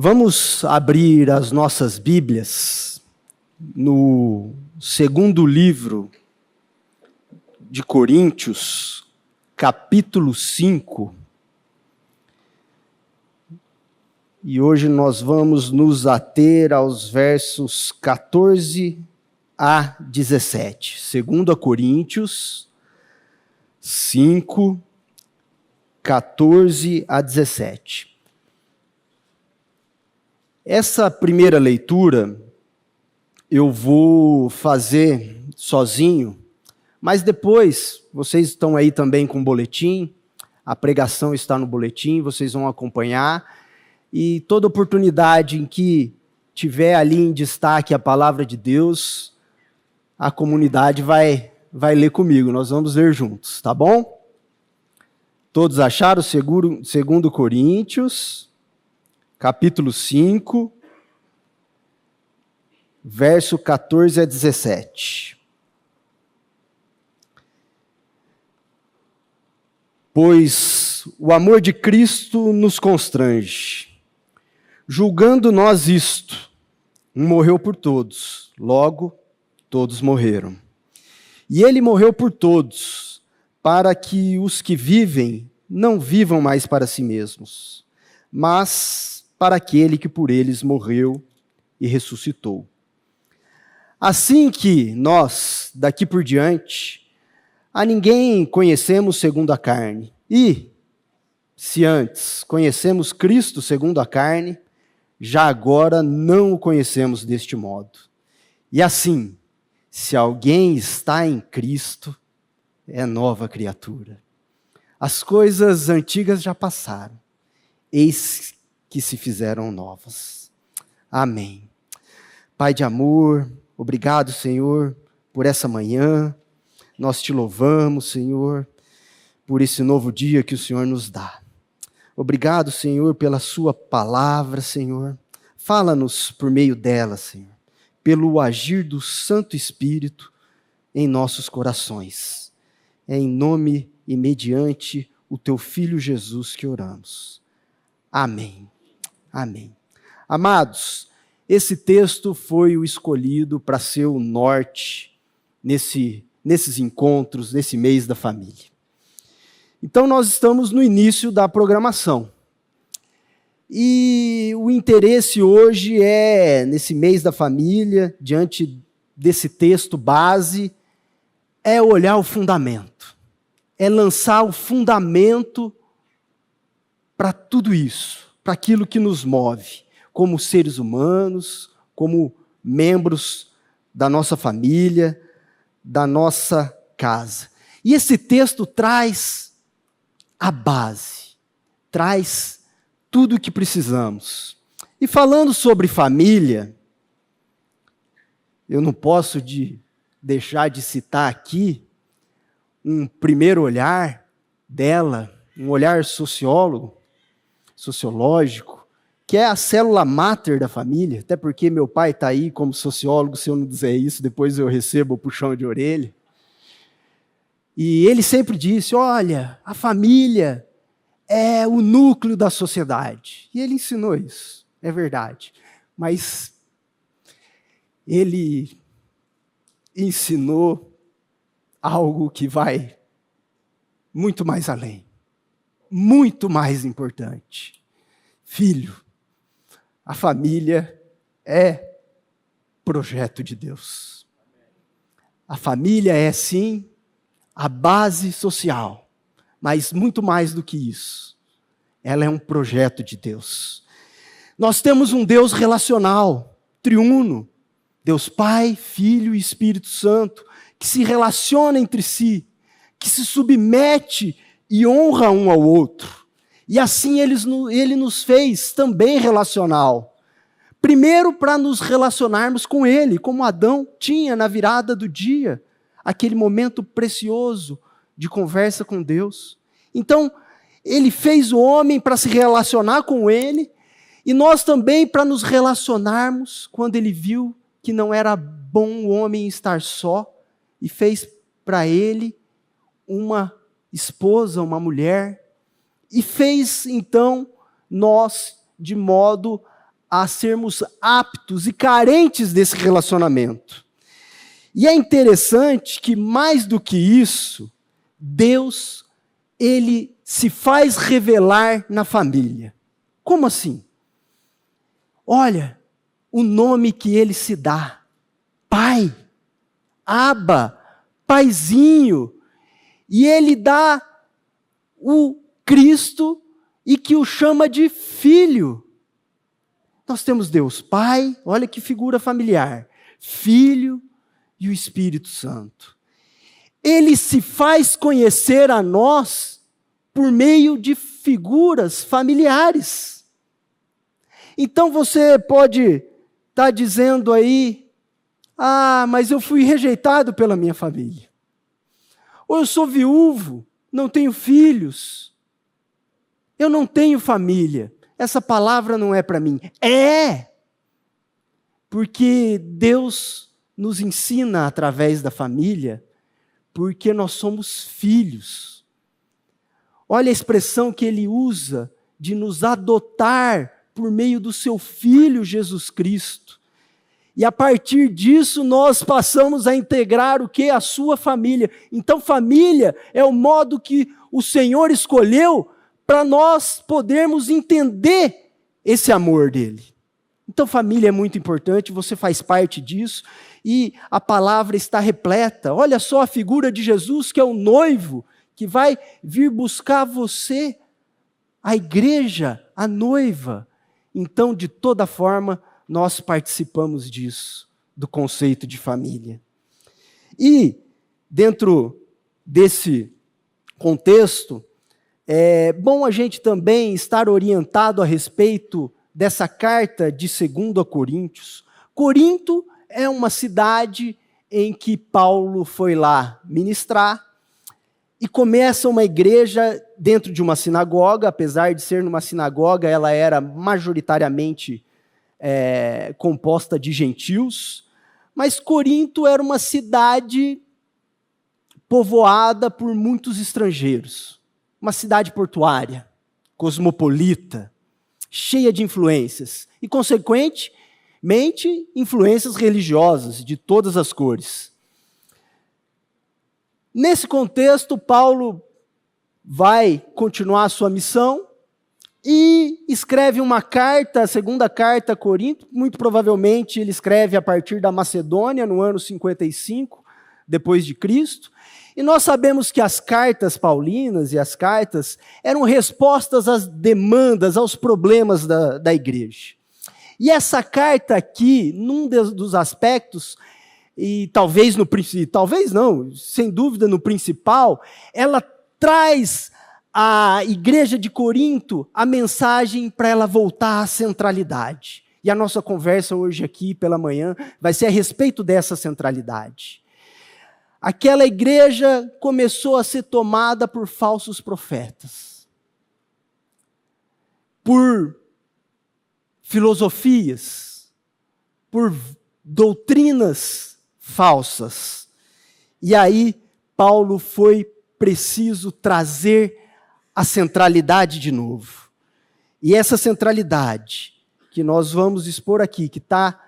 Vamos abrir as nossas Bíblias no segundo livro de Coríntios, capítulo 5. E hoje nós vamos nos ater aos versos 14 a 17. 2 Coríntios 5, 14 a 17. Essa primeira leitura eu vou fazer sozinho, mas depois vocês estão aí também com o boletim, a pregação está no boletim, vocês vão acompanhar, e toda oportunidade em que tiver ali em destaque a palavra de Deus, a comunidade vai ler comigo, nós vamos ler juntos, tá bom? Todos acharam? 2 Coríntios, capítulo 5, verso 14 a 17. Pois o amor de Cristo nos constrange, julgando nós isto, um morreu por todos, logo todos morreram. E ele morreu por todos, para que os que vivem não vivam mais para si mesmos, mas para aquele que por eles morreu e ressuscitou. Assim que nós, daqui por diante, a ninguém conhecemos segundo a carne. E, se antes conhecemos Cristo segundo a carne, já agora não o conhecemos deste modo. E assim, se alguém está em Cristo, é nova criatura. As coisas antigas já passaram, eis que se fizeram novas. Amém. Pai de amor, obrigado, Senhor, por essa manhã. Nós te louvamos, Senhor, por esse novo dia que o Senhor nos dá. Obrigado, Senhor, pela sua palavra, Senhor. Fala-nos por meio dela, Senhor, pelo agir do Santo Espírito em nossos corações. É em nome e mediante o teu Filho Jesus que oramos. Amém. Amém. Amados, esse texto foi o escolhido para ser o norte nesses encontros, nesse mês da família. Então nós estamos no início da programação. E o interesse hoje é, nesse mês da família, diante desse texto base, é olhar o fundamento. É lançar o fundamento para tudo isso, para aquilo que nos move, como seres humanos, como membros da nossa família, da nossa casa. E esse texto traz a base, traz tudo o que precisamos. E falando sobre família, eu não posso deixar de citar aqui um primeiro olhar dela, um olhar sociológico, que é a célula máter da família, até porque meu pai está aí como sociólogo, se eu não dizer isso, depois eu recebo o puxão de orelha. E ele sempre disse, olha, a família é o núcleo da sociedade. E ele ensinou isso, é verdade. Mas ele ensinou algo que vai muito mais além, muito mais importante. Filho, a família é projeto de Deus. A família é, sim, a base social, mas muito mais do que isso. Ela é um projeto de Deus. Nós temos um Deus relacional, triuno, Deus Pai, Filho e Espírito Santo, que se relaciona entre si, que se submete e honra um ao outro. E assim ele nos fez também relacional. Primeiro para nos relacionarmos com ele, como Adão tinha na virada do dia, aquele momento precioso de conversa com Deus. Então, ele fez o homem para se relacionar com ele, e nós também para nos relacionarmos quando ele viu que não era bom o homem estar só, e fez para ele uma esposa, uma mulher, e fez então nós de modo a sermos aptos e carentes desse relacionamento. E é interessante que, mais do que isso, Deus, ele se faz revelar na família. Como assim? Olha, o nome que ele se dá: Pai, Abba, Paizinho. E ele dá o Cristo e que o chama de Filho. Nós temos Deus Pai, olha que figura familiar, Filho e o Espírito Santo. Ele se faz conhecer a nós por meio de figuras familiares. Então você pode estar dizendo aí: mas eu fui rejeitado pela minha família. Ou eu sou viúvo, não tenho filhos. Eu não tenho família. Essa palavra não é para mim. É! Porque Deus nos ensina através da família, porque nós somos filhos. Olha a expressão que ele usa de nos adotar por meio do seu Filho Jesus Cristo. E a partir disso nós passamos a integrar o que? A sua família. Então família é o modo que o Senhor escolheu para nós podermos entender esse amor dele. Então família é muito importante, você faz parte disso e a palavra está repleta. Olha só a figura de Jesus, que é o noivo, que vai vir buscar você, a igreja, a noiva. Então, de toda forma, nós participamos disso, do conceito de família. E, dentro desse contexto, é bom a gente também estar orientado a respeito dessa carta de 2 Coríntios. Corinto é uma cidade em que Paulo foi lá ministrar e começa uma igreja dentro de uma sinagoga. Apesar de ser numa sinagoga, ela era majoritariamente composta de gentios, mas Corinto era uma cidade povoada por muitos estrangeiros, uma cidade portuária, cosmopolita, cheia de influências e, consequentemente, influências religiosas de todas as cores. Nesse contexto, Paulo vai continuar a sua missão e escreve uma carta, a segunda carta a Corinto. Muito provavelmente ele escreve a partir da Macedônia, no ano 55, depois de Cristo. E nós sabemos que as cartas paulinas e as cartas eram respostas às demandas, aos problemas da igreja. E essa carta aqui, num dos aspectos, e talvez não, sem dúvida no principal, ela traz à igreja de Corinto a mensagem para ela voltar à centralidade. E a nossa conversa hoje aqui pela manhã vai ser a respeito dessa centralidade. Aquela igreja começou a ser tomada por falsos profetas, por filosofias, por doutrinas falsas. E aí, Paulo foi preciso trazer a centralidade de novo. E essa centralidade que nós vamos expor aqui, que está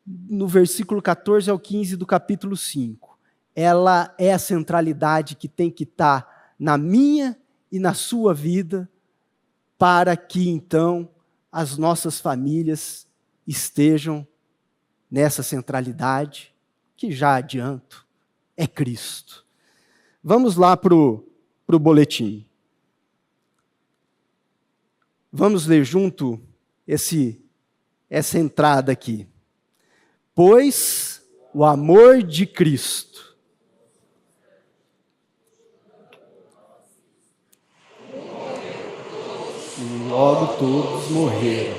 no versículo 14 ao 15 do capítulo 5, ela é a centralidade que tem que estar na minha e na sua vida, para que então as nossas famílias estejam nessa centralidade, que já adianto, é Cristo. Vamos lá para o boletim. Vamos ler junto essa entrada aqui. Pois o amor de Cristo. E logo todos morreram.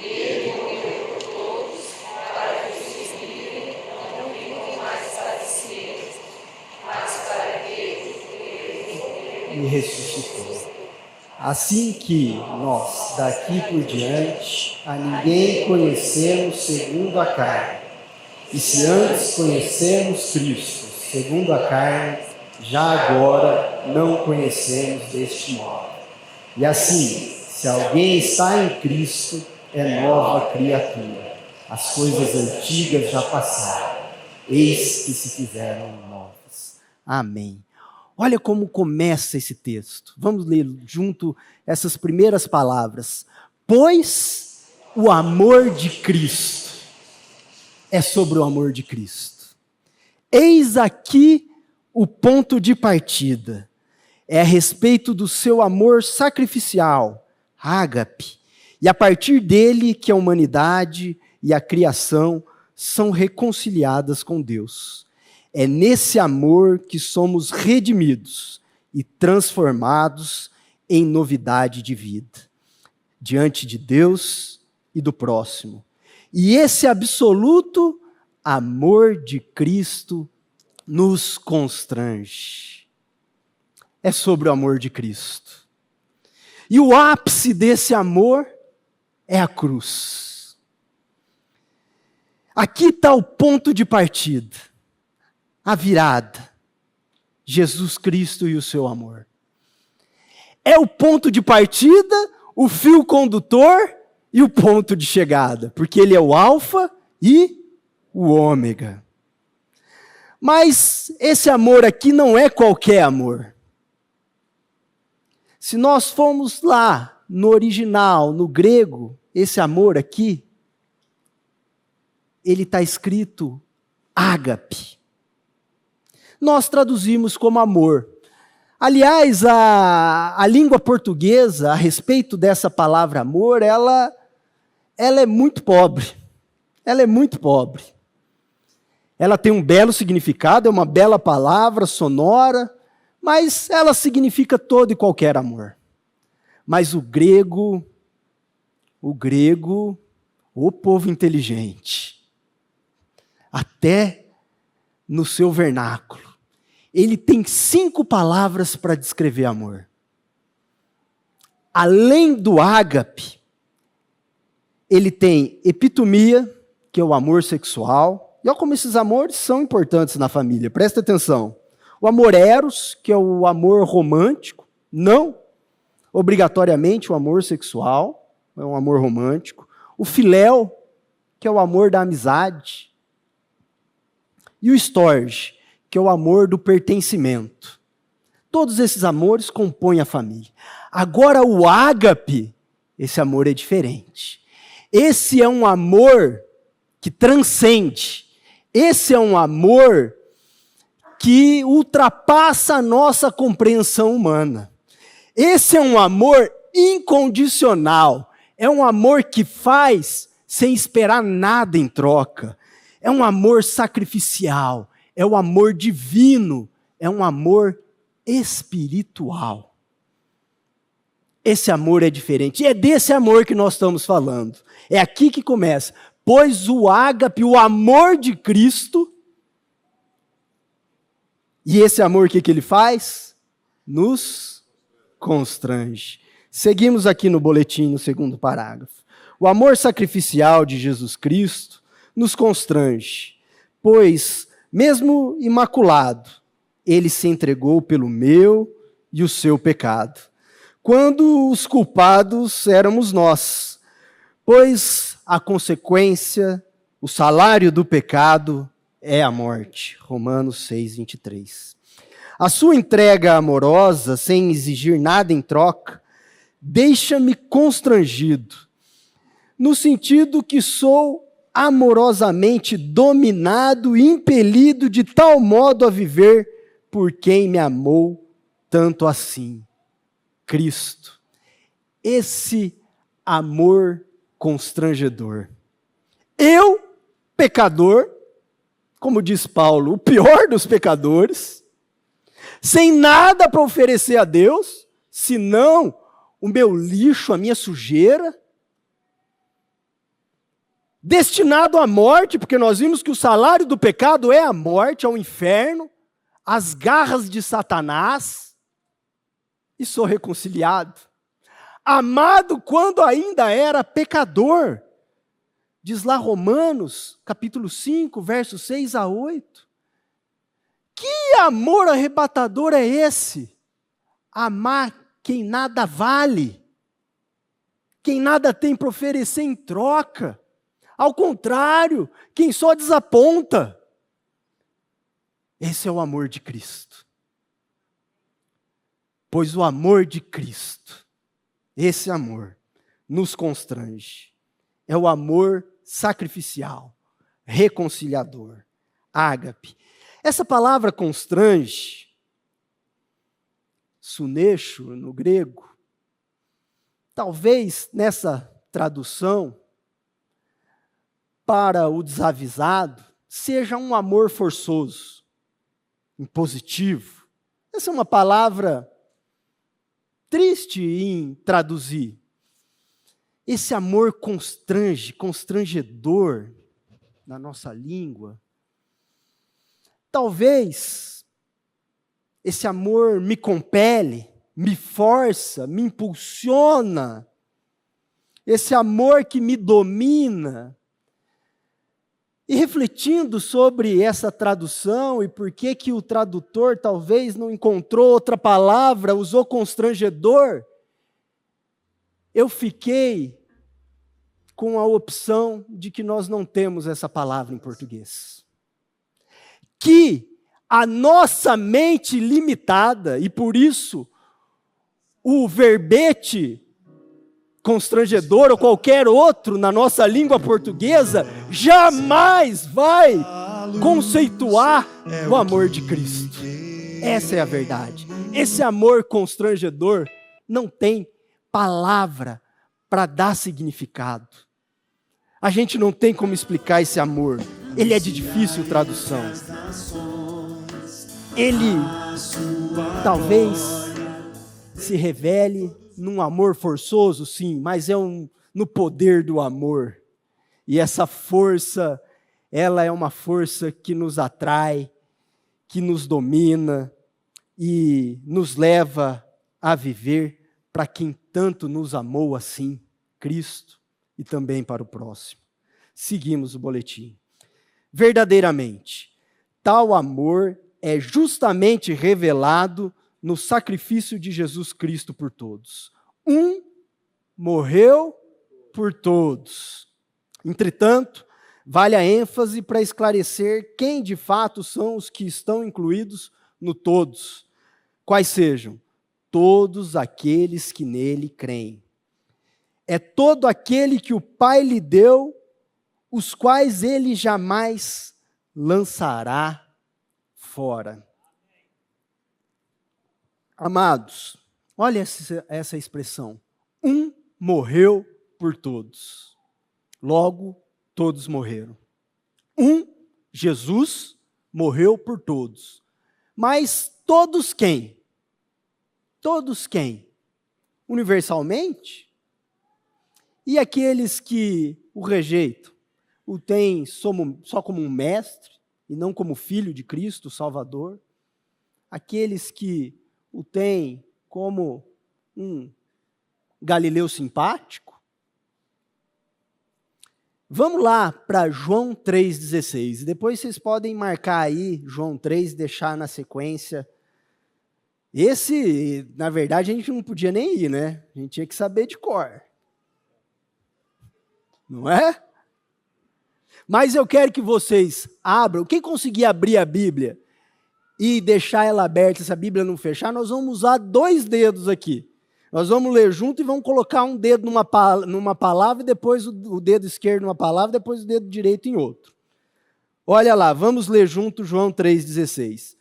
Ele morreu por todos, para que os que vivem não vivam mais para si mesmos, mas para aquele que E ressuscitou. Assim que nós, daqui por diante, a ninguém conhecemos segundo a carne. E se antes conhecemos Cristo segundo a carne, já agora não conhecemos deste modo. E assim, se alguém está em Cristo, é nova criatura. As coisas antigas já passaram, eis que se fizeram novas. Amém. Olha como começa esse texto. Vamos ler junto essas primeiras palavras. Pois o amor de Cristo. É sobre o amor de Cristo. Eis aqui o ponto de partida. É a respeito do seu amor sacrificial, ágape. E a partir dele que a humanidade e a criação são reconciliadas com Deus. É nesse amor que somos redimidos e transformados em novidade de vida, diante de Deus e do próximo. E esse absoluto amor de Cristo nos constrange. É sobre o amor de Cristo. E o ápice desse amor é a cruz. Aqui está o ponto de partida, a virada. Jesus Cristo e o seu amor. É o ponto de partida, o fio condutor e o ponto de chegada, porque ele é o alfa e o ômega. Mas esse amor aqui não é qualquer amor. Se nós formos lá no original, no grego, esse amor aqui, ele está escrito ágape. Nós traduzimos como amor. Aliás, a língua portuguesa, a respeito dessa palavra amor, ela é muito pobre. Ela é muito pobre. Ela tem um belo significado, é uma bela palavra, sonora, mas ela significa todo e qualquer amor. Mas o grego, o povo inteligente, até no seu vernáculo, ele tem 5 palavras para descrever amor. Além do ágape, ele tem epitomia, que é o amor sexual. E olha como esses amores são importantes na família, presta atenção. O amor eros, que é o amor romântico, não obrigatoriamente o amor sexual, é um amor romântico. O filéu, que é o amor da amizade. E o storge, que é o amor do pertencimento. Todos esses amores compõem a família. Agora o ágape, esse amor é diferente. Esse é um amor que transcende. Esse é um amor que ultrapassa a nossa compreensão humana. Esse é um amor incondicional. É um amor que faz sem esperar nada em troca. É um amor sacrificial. É um amor divino. É um amor espiritual. Esse amor é diferente. E é desse amor que nós estamos falando. É aqui que começa. Pois o ágape, o amor de Cristo, e esse amor, o que ele faz? Nos constrange. Seguimos aqui no boletim, no segundo parágrafo. O amor sacrificial de Jesus Cristo nos constrange, pois, mesmo imaculado, ele se entregou pelo meu e o seu pecado, quando os culpados éramos nós, pois a consequência, o salário do pecado é a morte. Romanos 6, 23. A sua entrega amorosa, sem exigir nada em troca, deixa-me constrangido, no sentido que sou amorosamente dominado e impelido de tal modo a viver por quem me amou tanto assim, Cristo. Esse amor constrangedor. Eu, pecador, como diz Paulo, o pior dos pecadores, sem nada para oferecer a Deus, senão o meu lixo, a minha sujeira, destinado à morte, porque nós vimos que o salário do pecado é a morte, é o inferno, as garras de Satanás, e sou reconciliado. Amado quando ainda era pecador. Diz lá Romanos, capítulo 5, versos 6 a 8. Que amor arrebatador é esse? Amar quem nada vale. quem nada tem para oferecer em troca. Ao contrário, quem só desaponta. Esse é o amor de Cristo. Pois o amor de Cristo, esse amor, nos constrange. É o amor sacrificial, reconciliador, ágape. Essa palavra constrange, suneixo no grego, talvez nessa tradução, para o desavisado, seja um amor forçoso, impositivo. Essa é uma palavra triste em traduzir. Esse amor constrange, constrangedor na nossa língua. Talvez esse amor me compele, me força, me impulsiona. Esse amor que me domina. E refletindo sobre essa tradução e por que o tradutor talvez não encontrou outra palavra, usou constrangedor, eu fiquei com a opção de que nós não temos essa palavra em português. Que a nossa mente limitada, e por isso o verbete constrangedor ou qualquer outro na nossa língua portuguesa, jamais vai conceituar o amor de Cristo. Essa é a verdade. Esse amor constrangedor não tem palavra para dar significado. A gente não tem como explicar esse amor. Ele é de difícil tradução. Ele talvez se revele num amor forçoso, sim, mas é no poder do amor. E essa força, ela é uma força que nos atrai, que nos domina e nos leva a viver para quem tanto nos amou assim, Cristo, e também para o próximo. Seguimos o boletim. Verdadeiramente, tal amor é justamente revelado no sacrifício de Jesus Cristo por todos. Um morreu por todos. Entretanto, vale a ênfase para esclarecer quem de fato são os que estão incluídos no todos. Quais sejam? Todos aqueles que nele creem. É todo aquele que o Pai lhe deu, os quais ele jamais lançará fora. Amados, olha essa expressão. Um morreu por todos. Logo, todos morreram. Jesus, morreu por todos. Mas todos quem? Todos quem? Universalmente? E aqueles que o rejeitam? O têm só como um mestre e não como filho de Cristo, Salvador? Aqueles que o têm como um Galileu simpático? Vamos lá para João 3,16. Depois vocês podem marcar aí João 3 e deixar na sequência. Esse, na verdade, a gente não podia nem ir, né? A gente tinha que saber de cor. Não é? Mas eu quero que vocês abram. Quem conseguir abrir a Bíblia e deixar ela aberta, se a Bíblia não fechar, nós vamos usar 2 dedos aqui. Nós vamos ler junto e vamos colocar um dedo numa palavra, e depois o dedo esquerdo numa palavra, depois o dedo direito em outro. Olha lá, vamos ler junto João 3,16.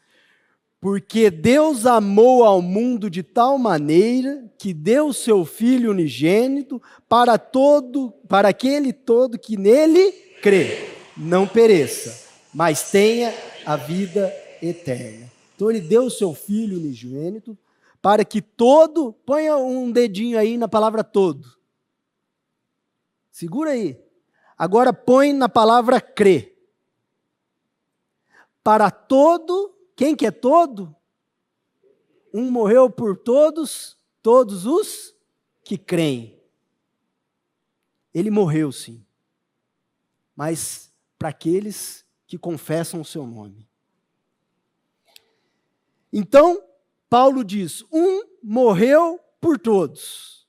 Porque Deus amou ao mundo de tal maneira que deu o seu Filho unigênito para aquele todo que nele crê, não pereça, mas tenha a vida eterna. Então ele deu o seu Filho unigênito para que todo, ponha um dedinho aí na palavra todo. Segura aí. Agora põe na palavra crê. Para todo, quem que é todo? Um morreu por todos, todos os que creem. Ele morreu sim, mas para aqueles que confessam o seu nome. Então, Paulo diz, um morreu por todos.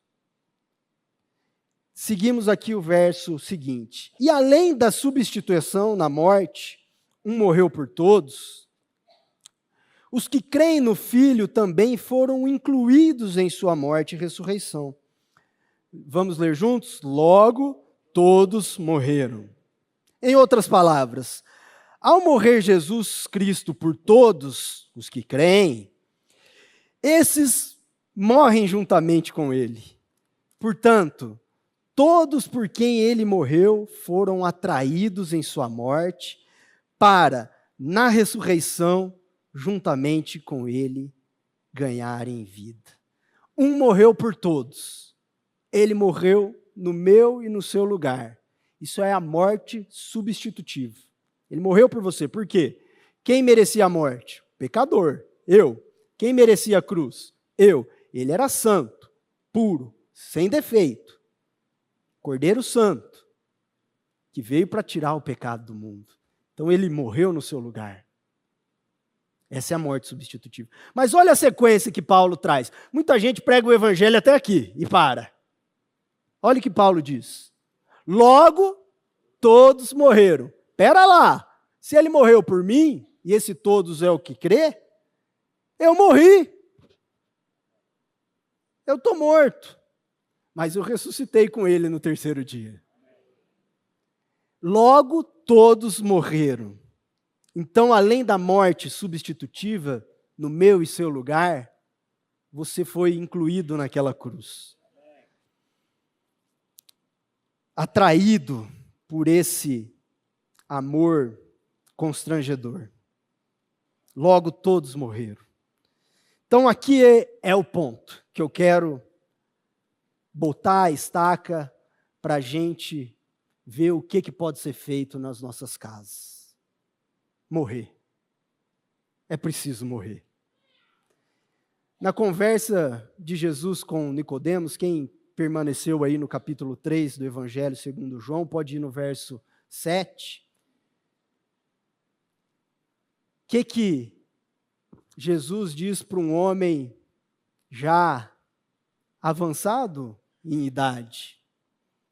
seguimos aqui o verso seguinte. E além da substituição na morte, um morreu por todos, os que creem no Filho também foram incluídos em sua morte e ressurreição. Vamos ler juntos? Logo, todos morreram. Em outras palavras, ao morrer Jesus Cristo por todos os que creem, esses morrem juntamente com ele. Portanto, todos por quem ele morreu foram atraídos em sua morte para, na ressurreição, juntamente com ele, ganharem vida. Um morreu por todos. Ele morreu no meu e no seu lugar. Isso é a morte substitutiva. Ele morreu por você. Por quê? Quem merecia a morte? Pecador. Eu. Quem merecia a cruz? Eu. Ele era santo, puro, sem defeito. Cordeiro Santo, que veio para tirar o pecado do mundo. Então ele morreu no seu lugar. Essa é a morte substitutiva. Mas olha a sequência que Paulo traz. Muita gente prega o evangelho até aqui e para. Olha o que Paulo diz. Logo, todos morreram. Pera lá. Se ele morreu por mim, e esse todos é o que crê, eu morri. Eu estou morto. Mas eu ressuscitei com ele no terceiro dia. Logo, todos morreram. Então, além da morte substitutiva, no meu e seu lugar, você foi incluído naquela cruz. Atraído por esse amor constrangedor. Logo, todos morreram. Então, aqui é o ponto que eu quero botar a estaca para a gente ver o que pode ser feito nas nossas casas. Morrer. É preciso morrer. Na conversa de Jesus com Nicodemos, quem permaneceu aí no capítulo 3 do Evangelho segundo João, pode ir no verso 7. O que Jesus diz para um homem já avançado em idade,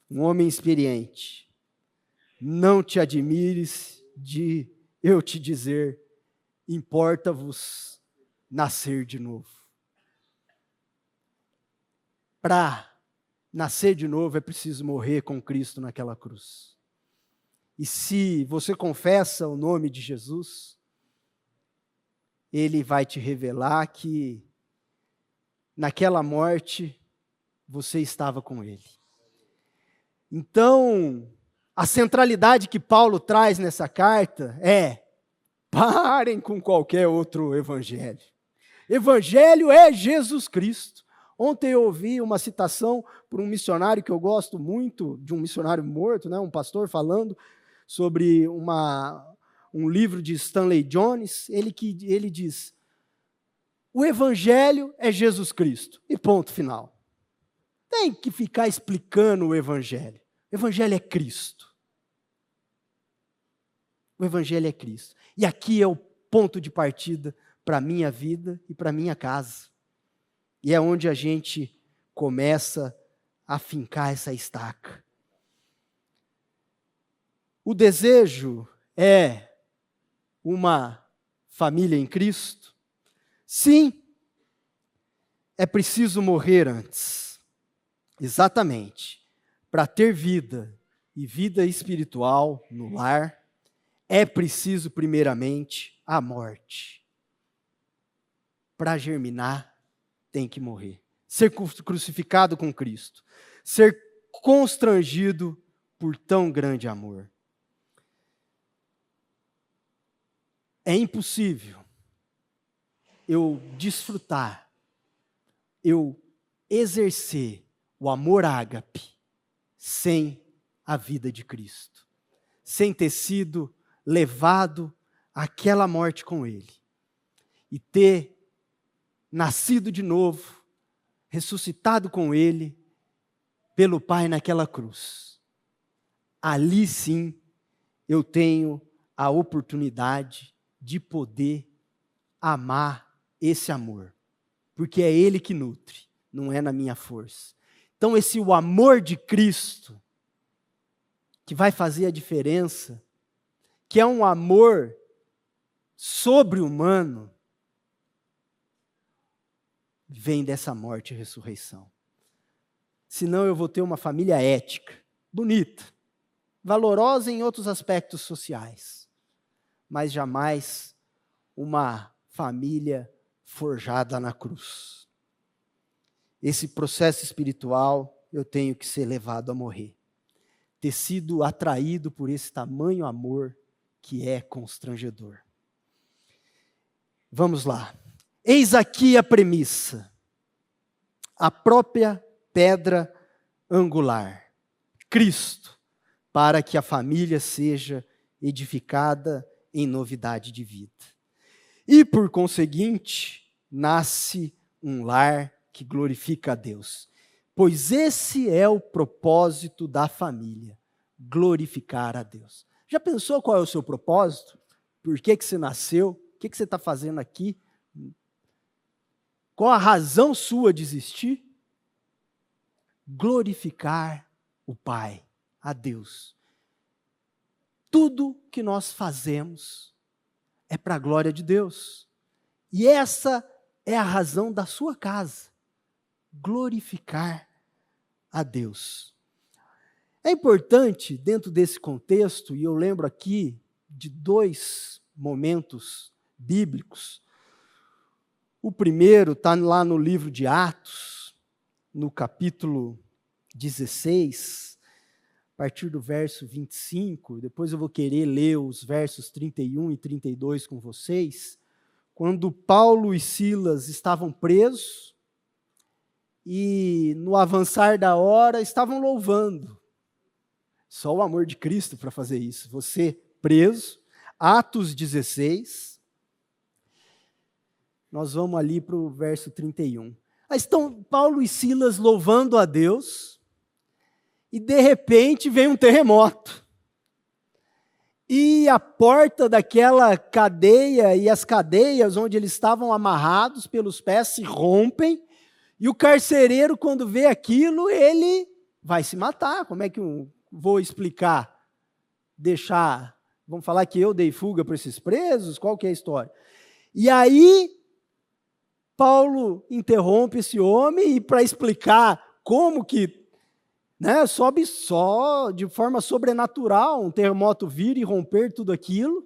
um homem experiente? Não te admires de eu te dizer, importa-vos nascer de novo. Para nascer de novo é preciso morrer com Cristo naquela cruz. E se você confessa o nome de Jesus, Ele vai te revelar que naquela morte você estava com Ele. Então, a centralidade que Paulo traz nessa carta é: parem com qualquer outro evangelho. Evangelho é Jesus Cristo. Ontem eu ouvi uma citação por um missionário que eu gosto muito, de um missionário morto, né, um pastor falando sobre um livro de Stanley Jones. Ele diz: o evangelho é Jesus Cristo. E ponto final. Tem que ficar explicando o evangelho. O evangelho é Cristo. O evangelho é Cristo. E aqui é o ponto de partida para a minha vida e para a minha casa. E é onde a gente começa a fincar essa estaca. O desejo é uma família em Cristo? Sim, é preciso morrer antes. Exatamente. Para ter vida e vida espiritual no lar, é preciso, primeiramente, a morte. Para germinar, tem que morrer. Ser crucificado com Cristo. Ser constrangido por tão grande amor. É impossível eu desfrutar, eu exercer o amor ágape sem a vida de Cristo. Sem ter sido levado àquela morte com Ele. E ter nascido de novo, ressuscitado com Ele, pelo Pai naquela cruz. Ali sim, eu tenho a oportunidade de poder amar esse amor. Porque é Ele que nutre, não é na minha força. Então, o amor de Cristo, que vai fazer a diferença, que é um amor sobre-humano, vem dessa morte e ressurreição. Senão eu vou ter uma família ética, bonita, valorosa em outros aspectos sociais, mas jamais uma família forjada na cruz. Esse processo espiritual eu tenho que ser levado a morrer. Ter sido atraído por esse tamanho amor que é constrangedor. Vamos lá. Eis aqui a premissa. A própria pedra angular. Cristo, para que a família seja edificada em novidade de vida. E, por conseguinte, nasce um lar que glorifica a Deus. Pois esse é o propósito da família, glorificar a Deus. Já pensou qual é o seu propósito? Por que você nasceu? O que você está fazendo aqui? Qual a razão sua de existir? Glorificar o Pai, a Deus. Tudo que nós fazemos é para a glória de Deus. E essa é a razão da sua casa. Glorificar a Deus. É importante, dentro desse contexto, e eu lembro aqui de 2 momentos bíblicos. O primeiro está lá no livro de Atos, no capítulo 16, a partir do verso 25, depois eu vou querer ler os versos 31 e 32 com vocês, quando Paulo e Silas estavam presos, e no avançar da hora estavam louvando. Só o amor de Cristo para fazer isso. Você preso, Atos 16, nós vamos ali para o verso 31. Aí estão Paulo e Silas louvando a Deus, e de repente vem um terremoto. E a porta daquela cadeia e as cadeias onde eles estavam amarrados pelos pés se rompem, e o carcereiro, quando vê aquilo, ele vai se matar. Como é que eu vou explicar? Vamos falar que eu dei fuga para esses presos? Qual que é a história? E aí, Paulo interrompe esse homem, e para explicar como que sobe só de forma sobrenatural, um terremoto vir e romper tudo aquilo.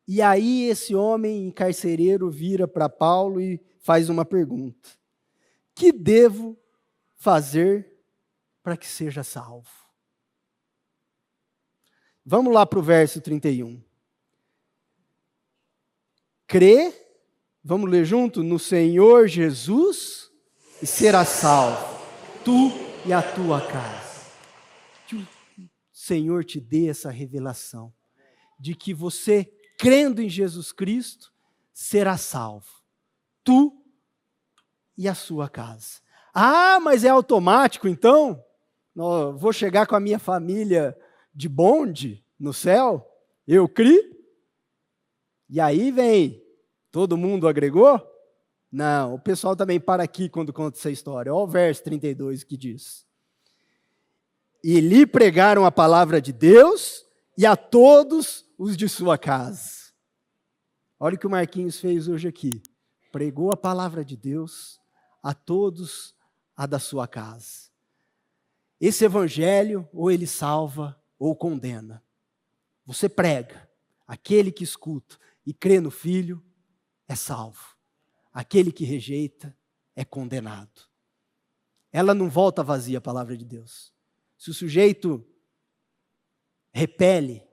E aí esse homem carcereiro vira para Paulo e faz uma pergunta. Que devo fazer para que seja salvo? Vamos lá para o verso 31. Crê, vamos ler junto, no Senhor Jesus e serás salvo, tu e a tua casa. Que o Senhor te dê essa revelação de que você, crendo em Jesus Cristo, será salvo, tu e a sua casa. Ah, mas é automático então? Vou chegar com a minha família de bonde no céu? Eu criei? E aí vem, todo mundo agregou? Não, o pessoal também para aqui quando conta essa história. Olha o verso 32 que diz. E lhe pregaram a palavra de Deus e a todos os de sua casa. Olha o que o Marquinhos fez hoje aqui. Pregou a palavra de Deus a todos a da sua casa. Esse evangelho ou ele salva ou condena. Você prega, aquele que escuta e crê no Filho é salvo. Aquele que rejeita é condenado. Ela não volta vazia, a palavra de Deus. Se o sujeito repele,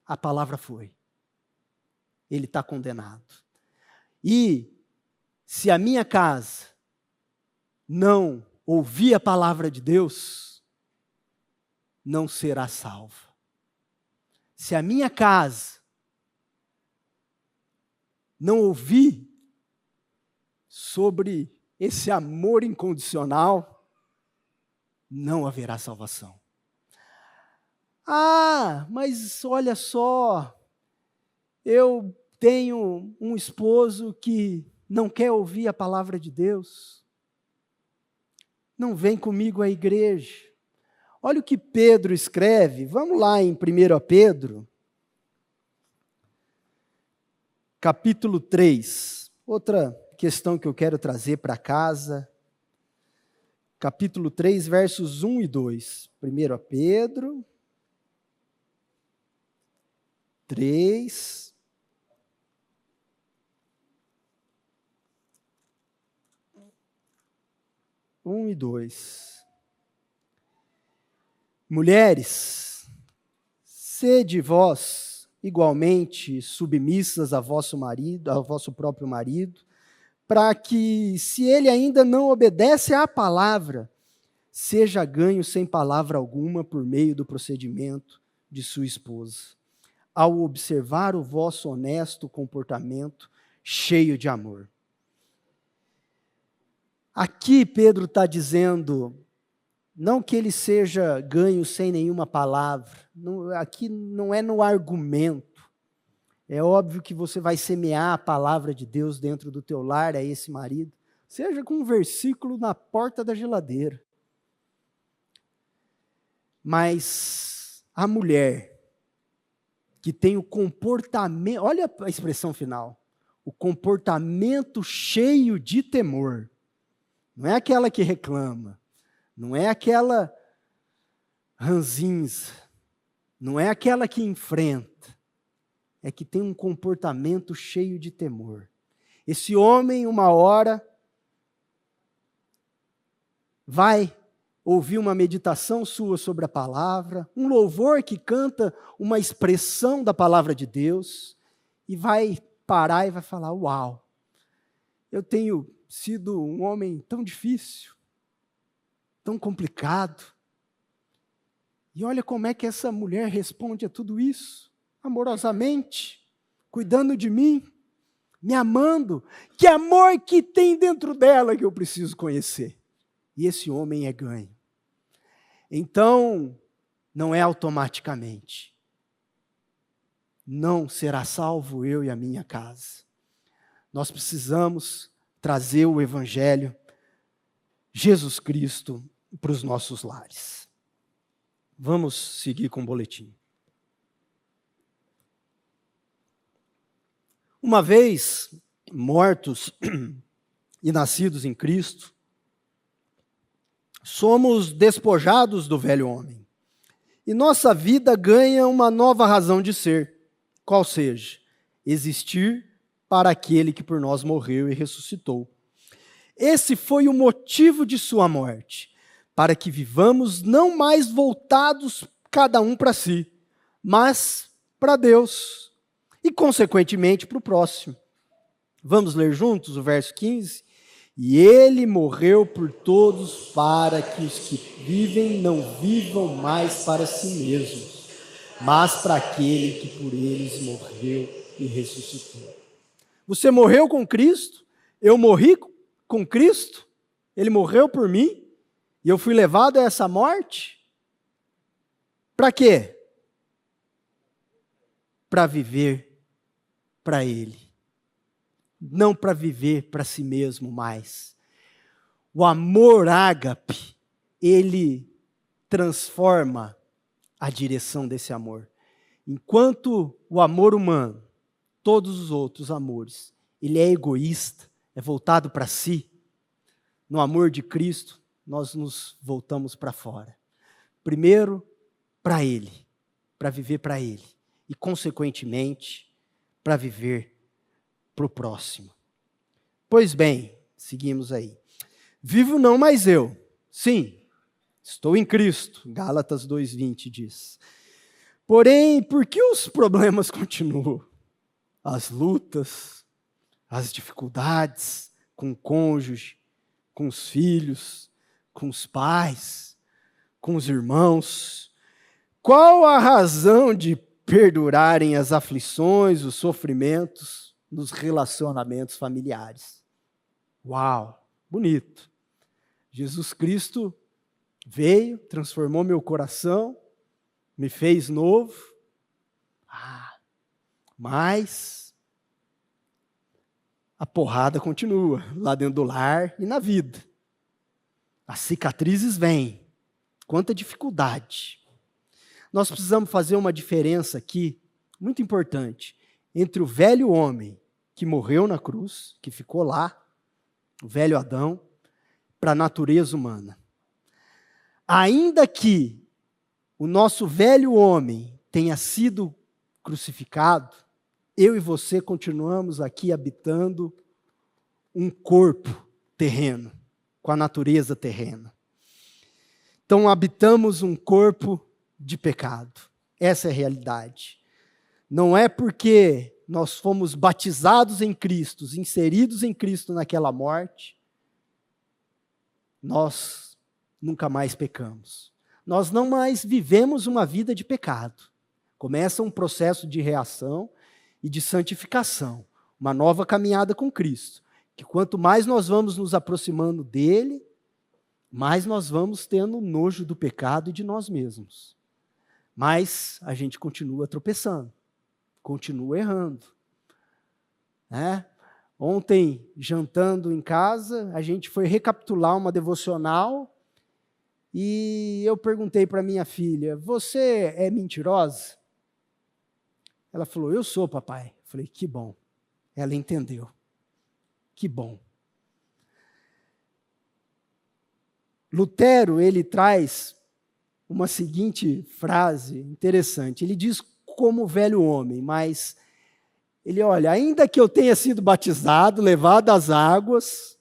a palavra foi. Ele está condenado. E se a minha casa não ouvir a palavra de Deus, não será salva. Se a minha casa não ouvir sobre esse amor incondicional, não haverá salvação. Ah, mas olha só, eu tenho um esposo que não quer ouvir a palavra de Deus. não vem comigo à igreja. Olha o que Pedro escreve. Vamos lá em 1 Pedro, capítulo 3. Outra questão que eu quero trazer para casa. Capítulo 3, versos 1 e 2. 1 Pedro 3. Um e 2. Mulheres, sede vós igualmente submissas a vosso marido, ao vosso próprio marido, para que, se ele ainda não obedece à palavra, seja ganho sem palavra alguma por meio do procedimento de sua esposa, ao observar o vosso honesto comportamento cheio de amor. Aqui Pedro está dizendo, não que ele seja ganho sem nenhuma palavra, aqui não é no argumento. É óbvio que você vai semear a palavra de Deus dentro do teu lar, a esse marido, seja com um versículo na porta da geladeira. Mas a mulher que tem o comportamento, olha a expressão final, o comportamento cheio de temor, não é aquela que reclama, não é aquela ranzinza, não é aquela que enfrenta, é que tem um comportamento cheio de temor. Esse homem, uma hora, vai ouvir uma meditação sua sobre a palavra, um louvor que canta uma expressão da palavra de Deus, e vai parar e vai falar, uau, eu tenho sido um homem tão difícil, tão complicado. E olha como é que essa mulher responde a tudo isso, amorosamente, cuidando de mim, me amando. Que amor que tem dentro dela que eu preciso conhecer. E esse homem é ganho. Então, não é automaticamente. Não será salvo eu e a minha casa. Nós precisamos trazer o Evangelho, Jesus Cristo, para os nossos lares. Vamos seguir com o boletim. Uma vez mortos e nascidos em Cristo, somos despojados do velho homem. E nossa vida ganha uma nova razão de ser. Qual seja? Existir para aquele que por nós morreu e ressuscitou. Esse foi o motivo de sua morte, para que vivamos não mais voltados cada um para si, mas para Deus e, consequentemente, para o próximo. Vamos ler juntos o verso 15? E ele morreu por todos para que os que vivem não vivam mais para si mesmos, mas para aquele que por eles morreu e ressuscitou. Você morreu com Cristo, eu morri com Cristo, ele morreu por mim, e eu fui levado a essa morte. Para quê? Para viver para ele. Não para viver para si mesmo mais. O amor ágape, ele transforma a direção desse amor. Enquanto o amor humano, todos os outros amores, ele é egoísta, é voltado para si, no amor de Cristo, nós nos voltamos para fora. Primeiro, para ele, para viver para ele. E, consequentemente, para viver para o próximo. Pois bem, seguimos aí. Vivo não mais eu. Sim, estou em Cristo. Gálatas 2:20 diz. Porém, por que os problemas continuam? As lutas, as dificuldades com o cônjuge, com os filhos, com os pais, com os irmãos. Qual a razão de perdurarem as aflições, os sofrimentos nos relacionamentos familiares? Uau, bonito. Jesus Cristo veio, transformou meu coração, me fez novo. Mas a porrada continua lá dentro do lar e na vida. As cicatrizes vêm. Quanta dificuldade. Nós precisamos fazer uma diferença aqui, muito importante, entre o velho homem que morreu na cruz, que ficou lá, o velho Adão, para a natureza humana. Ainda que o nosso velho homem tenha sido crucificado, eu e você continuamos aqui habitando um corpo terreno, com a natureza terrena. Então, habitamos um corpo de pecado. Essa é a realidade. Não é porque nós fomos batizados em Cristo, inseridos em Cristo naquela morte, nós nunca mais pecamos. Nós não mais vivemos uma vida de pecado. Começa um processo de reação e de santificação, uma nova caminhada com Cristo, que quanto mais nós vamos nos aproximando dele, mais nós vamos tendo nojo do pecado e de nós mesmos. Mas a gente continua tropeçando, continua errando. Né? Ontem, jantando em casa, a gente foi recapitular uma devocional e eu perguntei para minha filha, você é mentirosa? Ela falou, eu sou, papai. Eu falei, que bom. Ela entendeu. Que bom. Lutero, ele traz uma seguinte frase interessante. Ele diz como velho homem, mas ele olha, ainda que eu tenha sido batizado, levado às águas,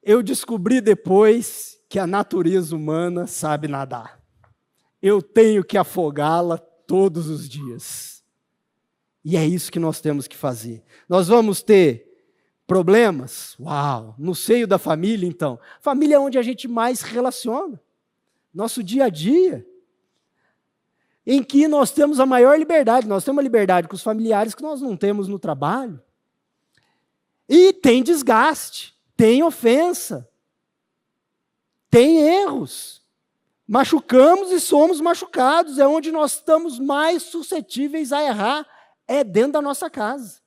eu descobri depois que a natureza humana sabe nadar. Eu tenho que afogá-la todos os dias. E é isso que nós temos que fazer. Nós vamos ter problemas? Uau! No seio da família, então. Família é onde a gente mais se relaciona. Nosso dia a dia. Em que nós temos a maior liberdade. Nós temos uma liberdade com os familiares que nós não temos no trabalho. E tem desgaste, tem ofensa, tem erros. Machucamos e somos machucados. É onde nós estamos mais suscetíveis a errar. É dentro da nossa casa.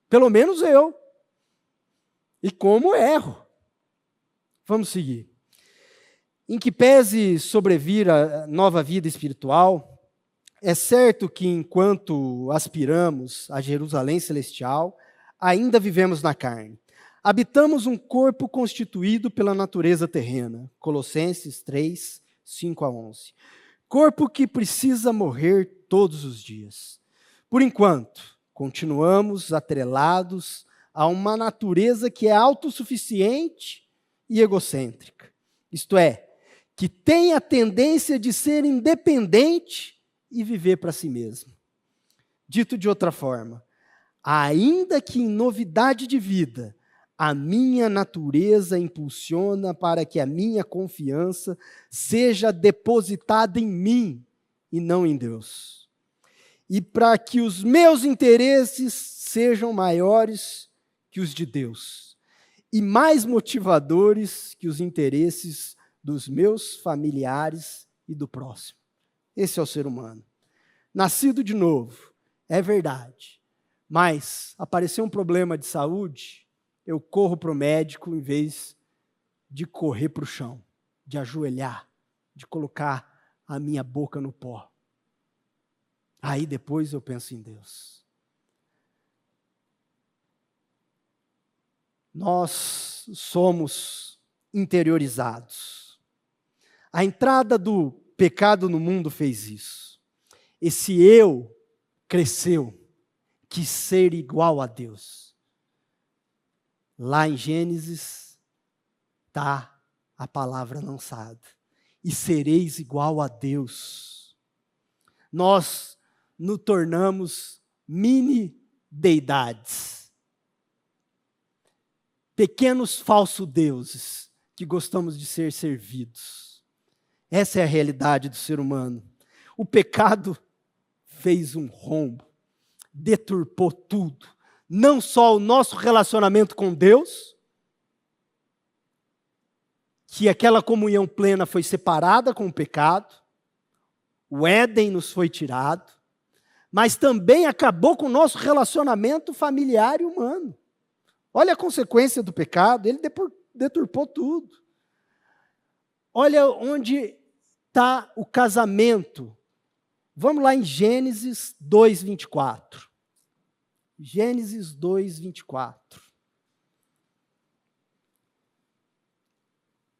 Pelo menos eu. E como erro. Vamos seguir. Em que pese sobrevir a nova vida espiritual, é certo que enquanto aspiramos a Jerusalém celestial, ainda vivemos na carne. Habitamos um corpo constituído pela natureza terrena. Colossenses 3, 5 a 11. Corpo que precisa morrer todos os dias. Por enquanto, continuamos atrelados a uma natureza que é autossuficiente e egocêntrica. Isto é, que tem a tendência de ser independente e viver para si mesmo. Dito de outra forma, ainda que em novidade de vida, a minha natureza impulsiona para que a minha confiança seja depositada em mim e não em Deus. E para que os meus interesses sejam maiores que os de Deus e mais motivadores que os interesses dos meus familiares e do próximo. Esse é o ser humano. Nascido de novo, é verdade. Mas apareceu um problema de saúde, eu corro para o médico em vez de correr para o chão, de ajoelhar, de colocar a minha boca no pó. Aí depois eu penso em Deus. Nós somos interiorizados. A entrada do pecado no mundo fez isso. Esse eu cresceu, quis ser igual a Deus. Lá em Gênesis está a palavra lançada. E sereis igual a Deus. Nós nos tornamos mini-deidades. Pequenos falsos deuses que gostamos de ser servidos. Essa é a realidade do ser humano. O pecado fez um rombo, deturpou tudo. Não só o nosso relacionamento com Deus, que aquela comunhão plena foi separada com o pecado, o Éden nos foi tirado, mas também acabou com o nosso relacionamento familiar e humano. Olha a consequência do pecado, ele deturpou tudo. Olha onde está o casamento. Vamos lá em Gênesis 2:24. Gênesis 2:24.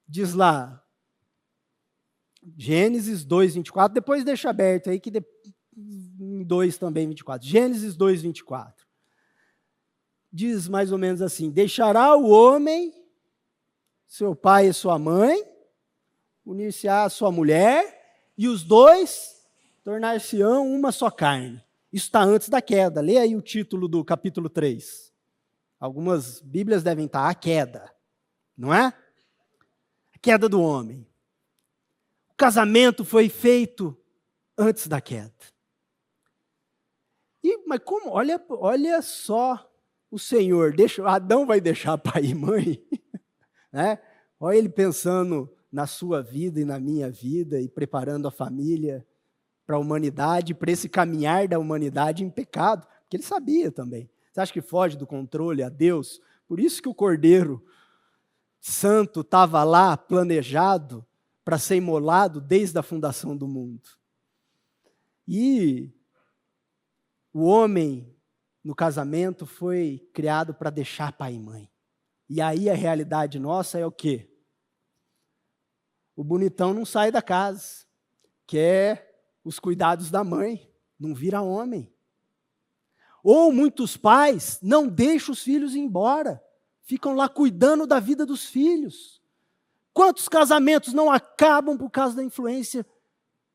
Diz lá, Gênesis 2:24, depois deixa aberto aí, que em 2 também, 24. Gênesis 2:24. Diz mais ou menos assim: deixará o homem, seu pai e sua mãe, unir-se-á a sua mulher, e os dois tornar-se-ão uma só carne. Isso está antes da queda. Lê aí o título do capítulo 3. Algumas Bíblias devem estar a queda, não é? A queda do homem. O casamento foi feito antes da queda. Mas como? Olha só o Senhor. Adão vai deixar pai e mãe, né? Olha ele pensando na sua vida e na minha vida e preparando a família para a humanidade, para esse caminhar da humanidade em pecado, porque ele sabia também. Você acha que foge do controle a Deus? Por isso que o Cordeiro Santo estava lá planejado para ser imolado desde a fundação do mundo. E o homem no casamento foi criado para deixar pai e mãe. E aí a realidade nossa é o quê? O bonitão não sai da casa, quer os cuidados da mãe, não vira homem. Ou muitos pais não deixam os filhos ir embora, ficam lá cuidando da vida dos filhos. Quantos casamentos não acabam por causa da influência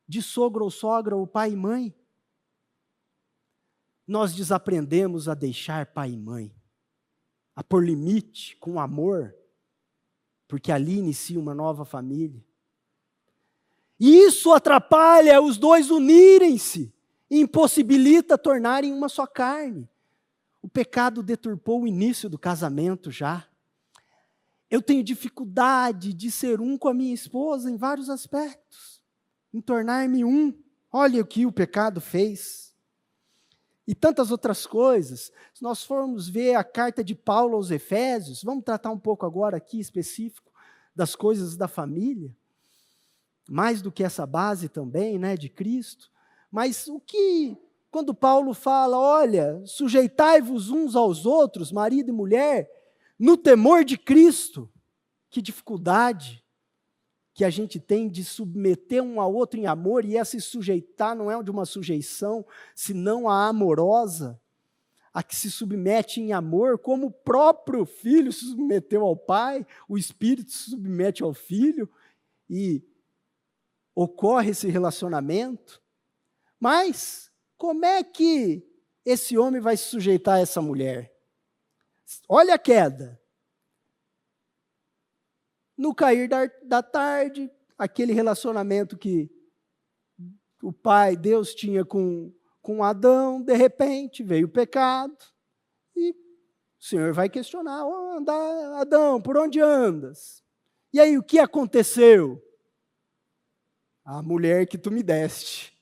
de sogro ou sogra, ou pai e mãe? Nós desaprendemos a deixar pai e mãe, a pôr limite com amor, porque ali inicia uma nova família. E isso atrapalha os dois unirem-se, e impossibilita tornarem uma só carne. O pecado deturpou o início do casamento já. Eu tenho dificuldade de ser um com a minha esposa em vários aspectos, em tornar-me um. Olha o que o pecado fez. E tantas outras coisas. Se nós formos ver a carta de Paulo aos Efésios, vamos tratar um pouco agora aqui específico das coisas da família, mais do que essa base também, né, de Cristo. Mas quando Paulo fala, olha, sujeitai-vos uns aos outros, marido e mulher, no temor de Cristo, que dificuldade que a gente tem de submeter um ao outro em amor, e essa se sujeitar não é de uma sujeição, senão a amorosa, a que se submete em amor, como o próprio Filho se submeteu ao Pai, o Espírito se submete ao Filho, e ocorre esse relacionamento. Mas como é que esse homem vai se sujeitar a essa mulher? Olha a queda. No cair da tarde, aquele relacionamento que o Pai, Deus, tinha com Adão, de repente veio o pecado, e o Senhor vai questionar, Adão, por onde andas? E aí, o que aconteceu? A mulher que tu me deste.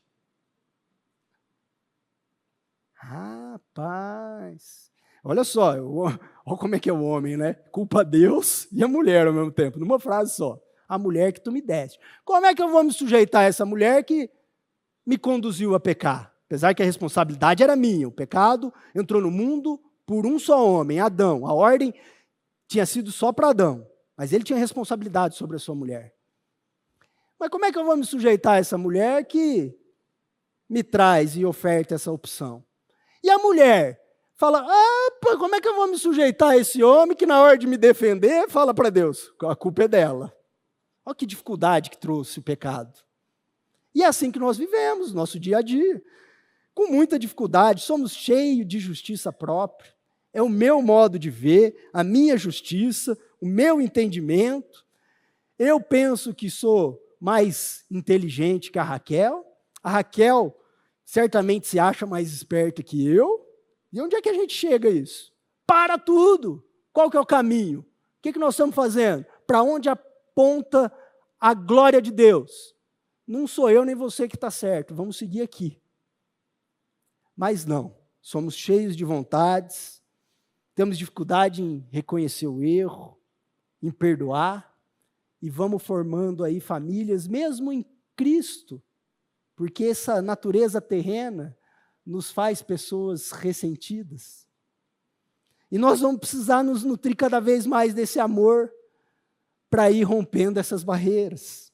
Rapaz, olha só, olha como é que é o homem, né? Culpa Deus e a mulher ao mesmo tempo, numa frase só. A mulher que tu me deste. Como é que eu vou me sujeitar a essa mulher que me conduziu a pecar? Apesar que a responsabilidade era minha, o pecado entrou no mundo por um só homem, Adão. A ordem tinha sido só para Adão, mas ele tinha responsabilidade sobre a sua mulher. Mas como é que eu vou me sujeitar a essa mulher que me traz e oferta essa opção? E a mulher fala, como é que eu vou me sujeitar a esse homem que na hora de me defender, fala para Deus, a culpa é dela. Olha que dificuldade que trouxe o pecado. E é assim que nós vivemos, nosso dia a dia. Com muita dificuldade, somos cheios de justiça própria. É o meu modo de ver, a minha justiça, o meu entendimento. Eu penso que sou mais inteligente que a Raquel. A Raquel certamente se acha mais esperta que eu. E onde é que a gente chega a isso? Para tudo! Qual que é o caminho? O que nós estamos fazendo? Para onde aponta a glória de Deus? Não sou eu nem você que está certo, vamos seguir aqui. Mas não, somos cheios de vontades, temos dificuldade em reconhecer o erro, em perdoar, e vamos formando aí famílias, mesmo em Cristo, porque essa natureza terrena nos faz pessoas ressentidas. E nós vamos precisar nos nutrir cada vez mais desse amor para ir rompendo essas barreiras.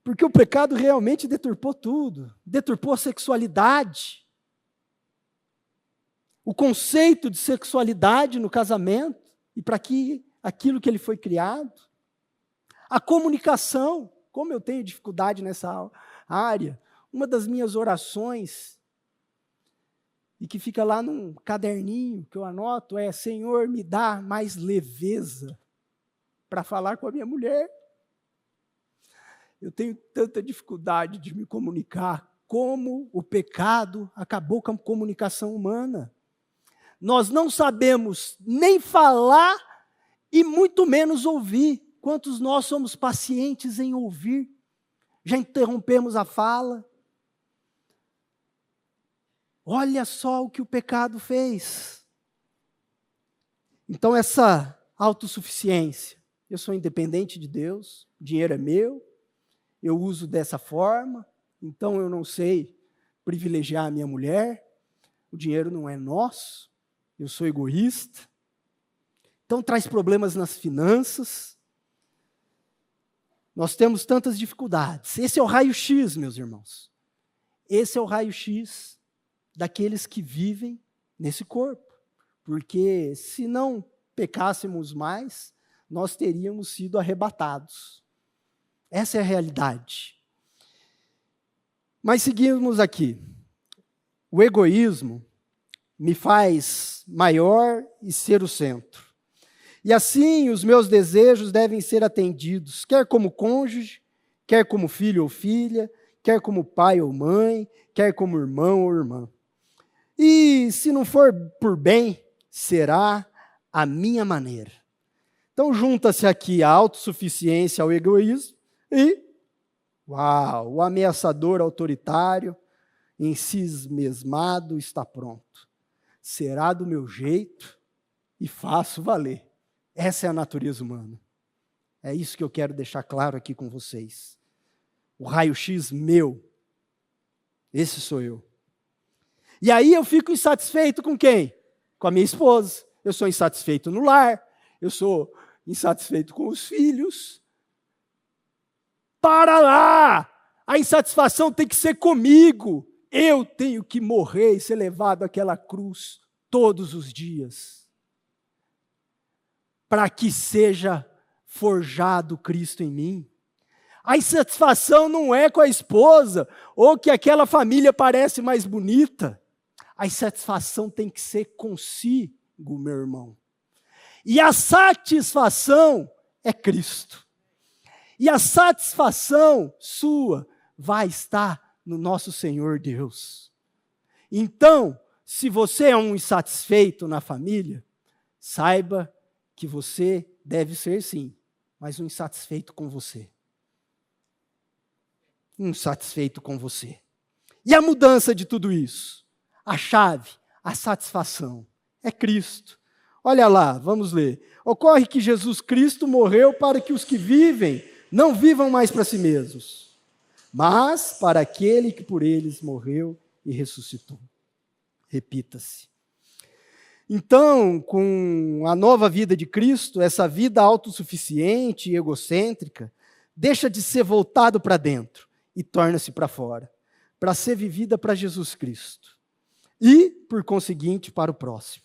Porque o pecado realmente deturpou tudo, deturpou a sexualidade, o conceito de sexualidade no casamento, e para aquilo que ele foi criado. A comunicação, como eu tenho dificuldade nessa área, uma das minhas orações, e que fica lá num caderninho que eu anoto, é: Senhor, me dá mais leveza para falar com a minha mulher. Eu tenho tanta dificuldade de me comunicar, como o pecado acabou com a comunicação humana. Nós não sabemos nem falar e muito menos ouvir. Quantos nós somos pacientes em ouvir? Já interrompemos a fala. Olha só o que o pecado fez. Então, essa autossuficiência. Eu sou independente de Deus, o dinheiro é meu, eu uso dessa forma, então eu não sei privilegiar a minha mulher, o dinheiro não é nosso, eu sou egoísta. Então, traz problemas nas finanças. Nós temos tantas dificuldades. Esse é o raio-x, meus irmãos. Esse é o raio-x daqueles que vivem nesse corpo. Porque se não pecássemos mais, nós teríamos sido arrebatados. Essa é a realidade. Mas seguimos aqui. O egoísmo me faz maior e ser o centro. E assim os meus desejos devem ser atendidos, quer como cônjuge, quer como filho ou filha, quer como pai ou mãe, quer como irmão ou irmã. E se não for por bem, será a minha maneira. Então junta-se aqui a autossuficiência ao egoísmo e, o ameaçador autoritário, ensimesmado, está pronto. Será do meu jeito e faço valer. Essa é a natureza humana. É isso que eu quero deixar claro aqui com vocês. O raio-x meu, esse sou eu. E aí eu fico insatisfeito com quem? Com a minha esposa. Eu sou insatisfeito no lar, eu sou insatisfeito com os filhos. Para lá! A insatisfação tem que ser comigo. Eu tenho que morrer e ser levado àquela cruz todos os dias, para que seja forjado Cristo em mim. A insatisfação não é com a esposa, ou que aquela família parece mais bonita. A insatisfação tem que ser consigo, meu irmão. E a satisfação é Cristo. E a satisfação sua vai estar no nosso Senhor Deus. Então, se você é um insatisfeito na família, saiba que você deve ser, sim, mas um insatisfeito com você. Insatisfeito com você. E a mudança de tudo isso? A chave, a satisfação, é Cristo. Olha lá, vamos ler. Ocorre que Jesus Cristo morreu para que os que vivem não vivam mais para si mesmos, mas para aquele que por eles morreu e ressuscitou. Repita-se. Então, com a nova vida de Cristo, essa vida autossuficiente e egocêntrica deixa de ser voltado para dentro e torna-se para fora, para ser vivida para Jesus Cristo e, por conseguinte, para o próximo,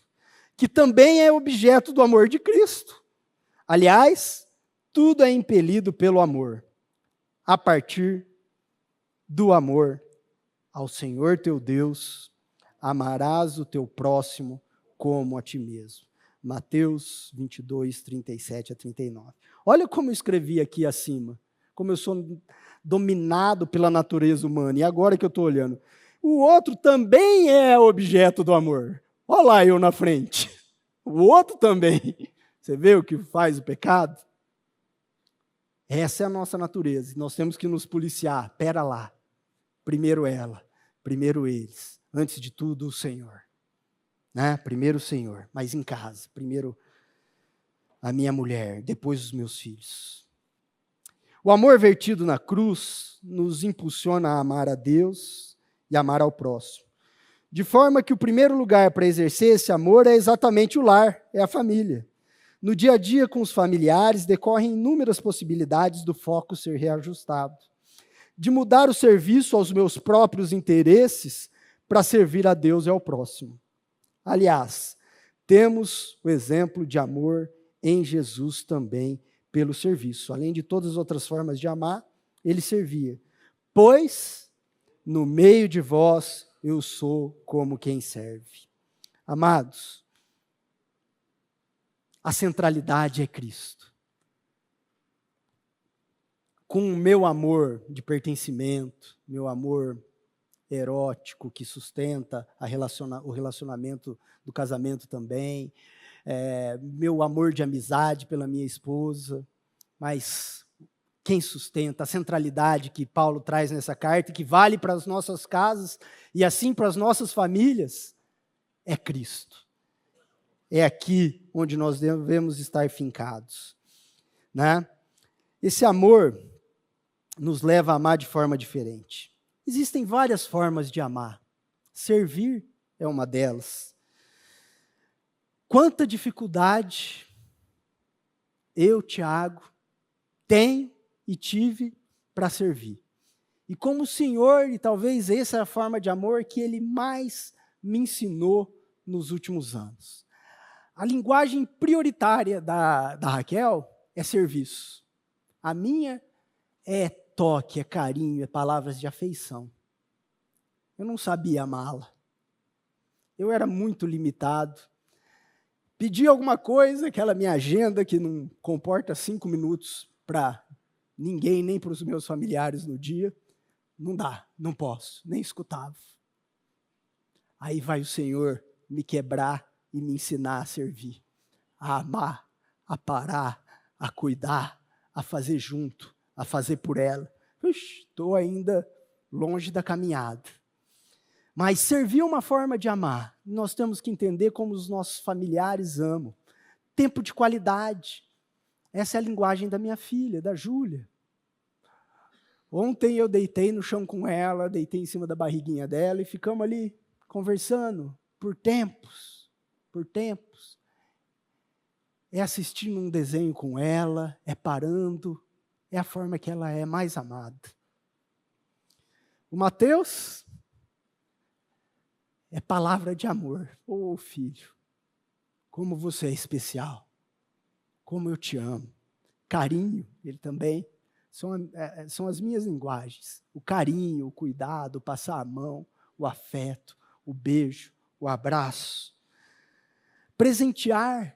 que também é objeto do amor de Cristo. Aliás, tudo é impelido pelo amor, a partir do amor ao Senhor teu Deus, amarás o teu próximo como a ti mesmo. Mateus 22, 37 a 39. Olha como eu escrevi aqui acima, como eu sou dominado pela natureza humana. E agora que eu estou olhando, o outro também é objeto do amor. Olha lá eu na frente. O outro também. Você vê o que faz o pecado? Essa é a nossa natureza. Nós temos que nos policiar. Pera lá. Primeiro ela, primeiro eles. Antes de tudo, o Senhor. Né? Primeiro o Senhor, mas em casa. Primeiro a minha mulher, depois os meus filhos. O amor vertido na cruz nos impulsiona a amar a Deus e amar ao próximo. De forma que o primeiro lugar para exercer esse amor é exatamente o lar, é a família. No dia a dia com os familiares decorrem inúmeras possibilidades do foco ser reajustado. De mudar o serviço aos meus próprios interesses para servir a Deus e ao próximo. Aliás, temos o exemplo de amor em Jesus também pelo serviço. Além de todas as outras formas de amar, ele servia. Pois, no meio de vós, eu sou como quem serve. Amados, a centralidade é Cristo. Com o meu amor de pertencimento, meu amor erótico que sustenta o relacionamento do casamento também, meu amor de amizade pela minha esposa, mas quem sustenta a centralidade que Paulo traz nessa carta, que vale para as nossas casas e assim para as nossas famílias, é Cristo. É aqui onde nós devemos estar fincados, né? Esse amor nos leva a amar de forma diferente. Existem várias formas de amar. Servir é uma delas. Quanta dificuldade eu, Tiago, tenho e tive para servir. E como o Senhor, e talvez essa é a forma de amor que Ele mais me ensinou nos últimos anos. A linguagem prioritária da Raquel é serviço. A minha é toque, é carinho, é palavras de afeição. Eu não sabia amá-la. Eu era muito limitado. Pedi alguma coisa, aquela minha agenda que não comporta 5 minutos para ninguém, nem para os meus familiares no dia. Não dá, não posso, nem escutava. Aí vai o Senhor me quebrar e me ensinar a servir, a amar, a parar, a cuidar, a fazer junto, a fazer por ela. Estou ainda longe da caminhada. Mas servir é uma forma de amar. Nós temos que entender como os nossos familiares amam. Tempo de qualidade. Essa é a linguagem da minha filha, da Júlia. Ontem eu deitei no chão com ela, deitei em cima da barriguinha dela e ficamos ali conversando por tempos. Por tempos. É assistindo um desenho com ela, é parando. É a forma que ela é mais amada. O Mateus é palavra de amor. Ô filho, como você é especial. Como eu te amo. Carinho, ele também. São as minhas linguagens. O carinho, o cuidado, o passar a mão, o afeto, o beijo, o abraço. Presentear.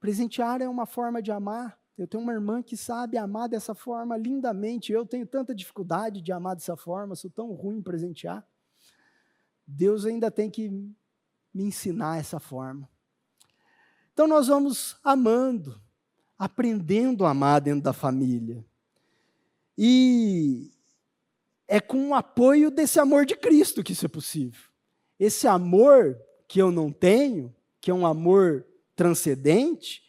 Presentear é uma forma de amar. Eu tenho uma irmã que sabe amar dessa forma lindamente. Eu tenho tanta dificuldade de amar dessa forma, sou tão ruim em presentear. Deus ainda tem que me ensinar essa forma. Então nós vamos amando, aprendendo a amar dentro da família. E é com o apoio desse amor de Cristo que isso é possível. Esse amor que eu não tenho, que é um amor transcendente,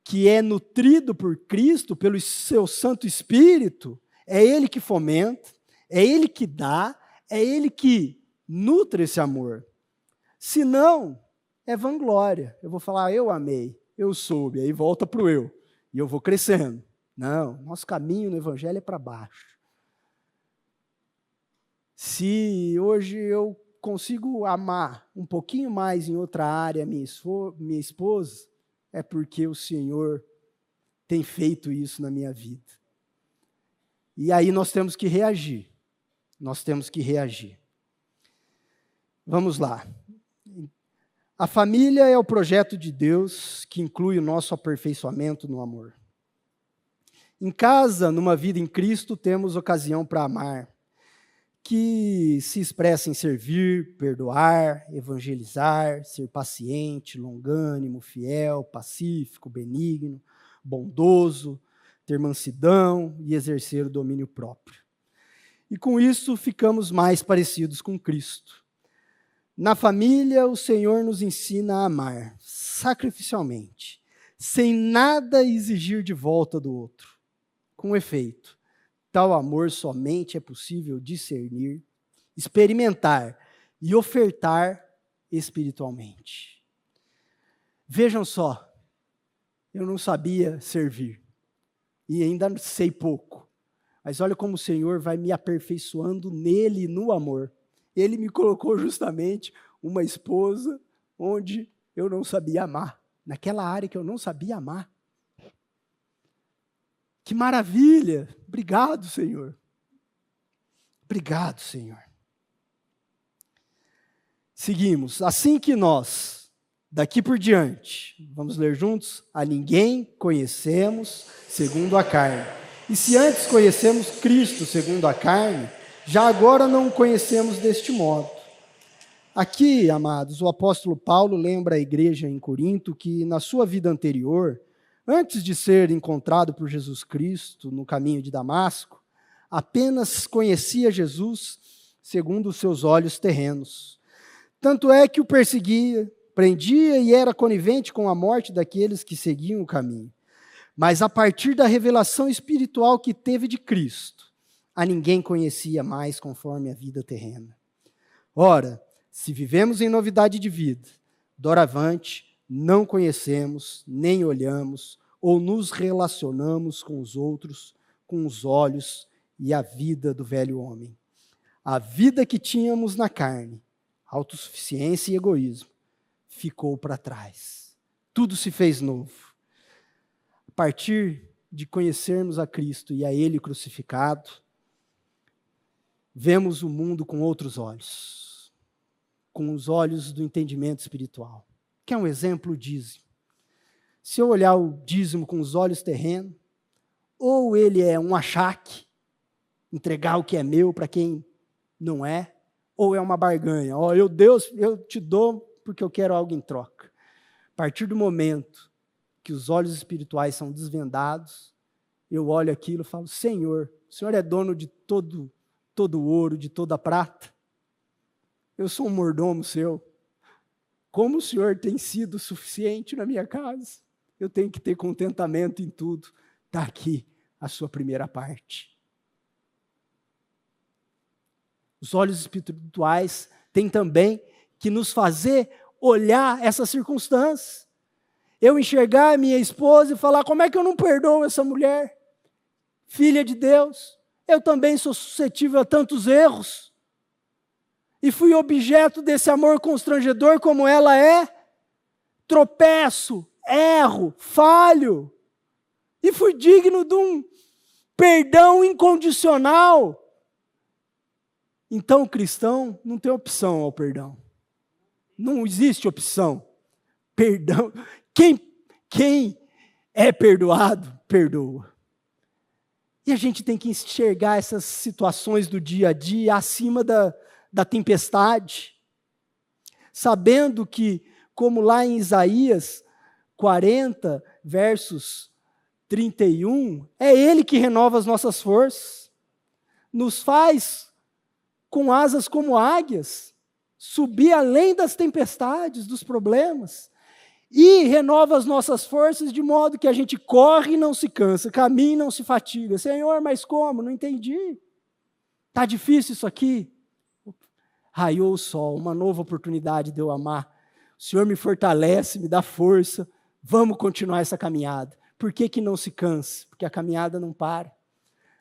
que é nutrido por Cristo, pelo seu Santo Espírito, é Ele que fomenta, é Ele que dá, é Ele que nutre esse amor. Se não, é vanglória. Eu vou falar, eu amei, eu soube, aí volta para o eu, e eu vou crescendo. Não, nosso caminho no Evangelho é para baixo. Se hoje eu consigo amar um pouquinho mais em outra área minha esposa, é porque o Senhor tem feito isso na minha vida. E aí nós temos que reagir. Nós temos que reagir. Vamos lá. A família é o projeto de Deus que inclui o nosso aperfeiçoamento no amor. Em casa, numa vida em Cristo, temos ocasião para amar, que se expressa em servir, perdoar, evangelizar, ser paciente, longânimo, fiel, pacífico, benigno, bondoso, ter mansidão e exercer o domínio próprio. E com isso ficamos mais parecidos com Cristo. Na família, o Senhor nos ensina a amar sacrificialmente, sem nada exigir de volta do outro. Com efeito, tal amor somente é possível discernir, experimentar e ofertar espiritualmente. Vejam só, eu não sabia servir, e ainda sei pouco, mas olha como o Senhor vai me aperfeiçoando nele, no amor. Ele me colocou justamente uma esposa onde eu não sabia amar, naquela área que eu não sabia amar. Que maravilha! Obrigado, Senhor. Obrigado, Senhor. Seguimos. Assim que nós, daqui por diante, vamos ler juntos? A ninguém conhecemos segundo a carne. E se antes conhecemos Cristo segundo a carne, já agora não o conhecemos deste modo. Aqui, amados, o apóstolo Paulo lembra a igreja em Corinto que na sua vida anterior, antes de ser encontrado por Jesus Cristo no caminho de Damasco, apenas conhecia Jesus segundo os seus olhos terrenos. Tanto é que o perseguia, prendia e era conivente com a morte daqueles que seguiam o caminho. Mas a partir da revelação espiritual que teve de Cristo, a ninguém conhecia mais conforme a vida terrena. Ora, se vivemos em novidade de vida, doravante, não conhecemos, nem olhamos, ou nos relacionamos com os outros, com os olhos e a vida do velho homem. A vida que tínhamos na carne, autossuficiência e egoísmo, ficou para trás. Tudo se fez novo. A partir de conhecermos a Cristo e a Ele crucificado, vemos o mundo com outros olhos, com os olhos do entendimento espiritual. Quer um exemplo? O dízimo. Se eu olhar o dízimo com os olhos terrenos, ou ele é um achaque, entregar o que é meu para quem não é, ou é uma barganha. Deus, eu te dou porque eu quero algo em troca. A partir do momento que os olhos espirituais são desvendados, eu olho aquilo e falo, Senhor, o Senhor é dono de todo o ouro, de toda a prata. Eu sou um mordomo seu. Como o Senhor tem sido suficiente na minha casa, eu tenho que ter contentamento em tudo. Está aqui a sua primeira parte. Os olhos espirituais têm também que nos fazer olhar essas circunstâncias. Eu enxergar a minha esposa e falar, como é que eu não perdoo essa mulher? Filha de Deus, eu também sou suscetível a tantos erros. E fui objeto desse amor constrangedor como ela é. Tropeço, erro, falho. E fui digno de um perdão incondicional. Então o cristão não tem opção ao perdão. Não existe opção. Perdão. Quem é perdoado, perdoa. E a gente tem que enxergar essas situações do dia a dia acima da tempestade, sabendo que, como lá em Isaías 40, versos 31, é Ele que renova as nossas forças, nos faz com asas como águias, subir além das tempestades, dos problemas, e renova as nossas forças de modo que a gente corre e não se cansa, caminha e não se fatiga. Senhor, mas como? Não entendi. Está difícil isso aqui? Raiou o sol, uma nova oportunidade de eu amar. O Senhor me fortalece, me dá força. Vamos continuar essa caminhada. Por que não se canse? Porque a caminhada não para.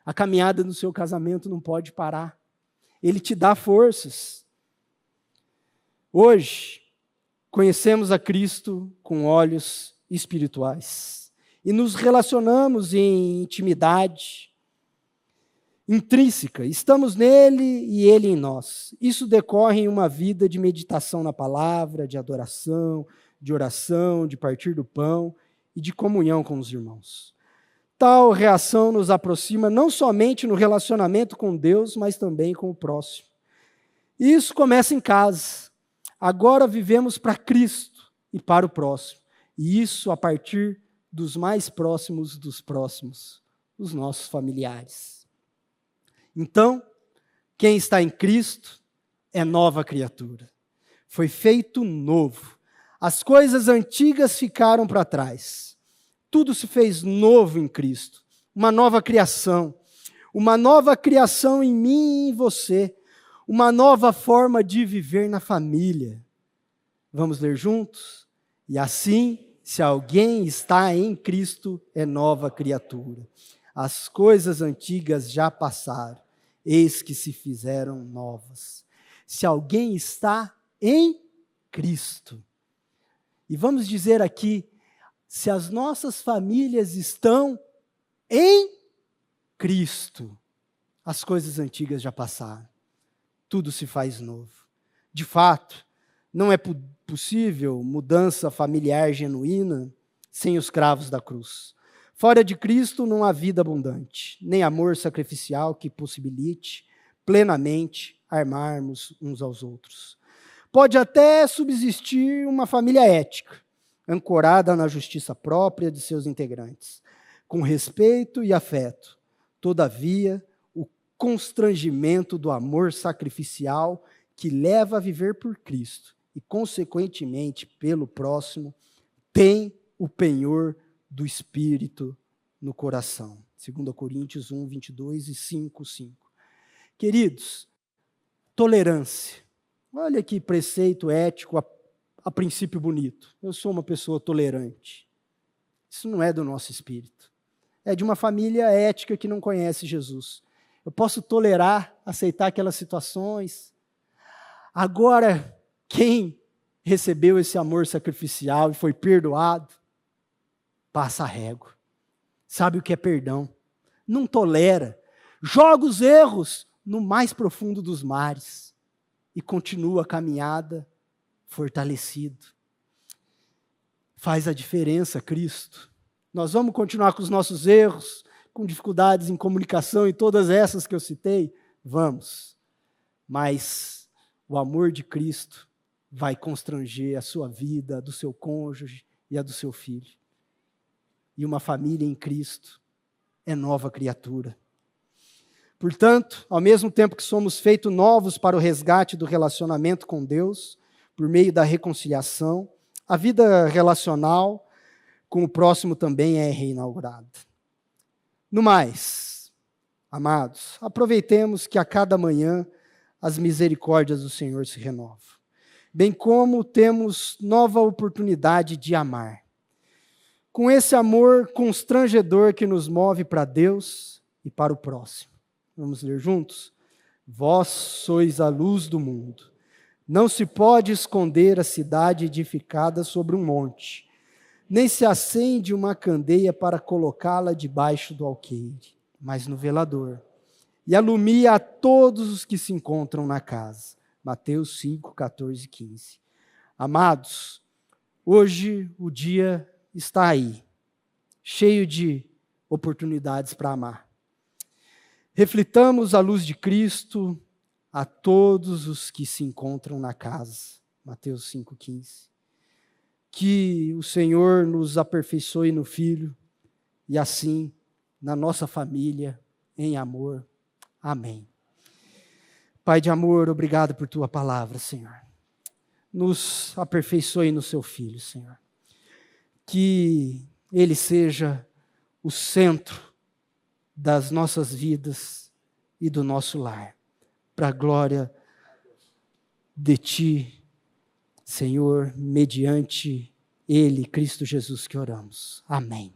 A caminhada no seu casamento não pode parar. Ele te dá forças. Hoje, conhecemos a Cristo com olhos espirituais. E nos relacionamos em intimidade intrínseca. Estamos nele e ele em nós. Isso decorre em uma vida de meditação na palavra, de adoração, de oração, de partir do pão e de comunhão com os irmãos. Tal reação nos aproxima não somente no relacionamento com Deus, mas também com o próximo. E isso começa em casa. Agora vivemos para Cristo e para o próximo. E isso a partir dos mais próximos dos próximos, os nossos familiares. Então, quem está em Cristo é nova criatura. Foi feito novo. As coisas antigas ficaram para trás. Tudo se fez novo em Cristo, uma nova criação em mim e em você, uma nova forma de viver na família. Vamos ler juntos? E assim, se alguém está em Cristo, é nova criatura. As coisas antigas já passaram, eis que se fizeram novas. Se alguém está em Cristo. E vamos dizer aqui, se as nossas famílias estão em Cristo, as coisas antigas já passaram, tudo se faz novo. De fato, não é possível mudança familiar genuína sem os cravos da cruz. Fora de Cristo não há vida abundante, nem amor sacrificial que possibilite plenamente amarmos uns aos outros. Pode até subsistir uma família ética, ancorada na justiça própria de seus integrantes, com respeito e afeto. Todavia, o constrangimento do amor sacrificial que leva a viver por Cristo e, consequentemente, pelo próximo, tem o penhor do Espírito no coração. 2 Coríntios 1, 22 e 5, 5. Queridos, tolerância. Olha que preceito ético, a princípio bonito. Eu sou uma pessoa tolerante. Isso não é do nosso espírito. É de uma família ética que não conhece Jesus. Eu posso tolerar, aceitar aquelas situações. Agora, quem recebeu esse amor sacrificial e foi perdoado, passa a régua. Sabe o que é perdão. Não tolera. Joga os erros no mais profundo dos mares. E continua a caminhada fortalecido. Faz a diferença, Cristo. Nós vamos continuar com os nossos erros, com dificuldades em comunicação e todas essas que eu citei? Vamos. Mas o amor de Cristo vai constranger a sua vida, a do seu cônjuge e a do seu filho. E uma família em Cristo é nova criatura. Portanto, ao mesmo tempo que somos feitos novos para o resgate do relacionamento com Deus, por meio da reconciliação, a vida relacional com o próximo também é reinaugurada. No mais, amados, aproveitemos que a cada manhã as misericórdias do Senhor se renovam, bem como temos nova oportunidade de amar. Com esse amor constrangedor que nos move para Deus e para o próximo. Vamos ler juntos? Vós sois a luz do mundo. Não se pode esconder a cidade edificada sobre um monte, nem se acende uma candeia para colocá-la debaixo do alqueire, mas no velador, e alumia a todos os que se encontram na casa. Mateus 5, 14 e 15. Amados, hoje o dia está aí, cheio de oportunidades para amar. Reflitamos a luz de Cristo a todos os que se encontram na casa. Mateus 5,15. Que o Senhor nos aperfeiçoe no Filho e assim na nossa família, em amor. Amém. Pai de amor, obrigado por Tua palavra, Senhor. Nos aperfeiçoe no Seu Filho, Senhor. Que Ele seja o centro das nossas vidas e do nosso lar, para a glória de Ti, Senhor, mediante Ele, Cristo Jesus, que oramos. Amém.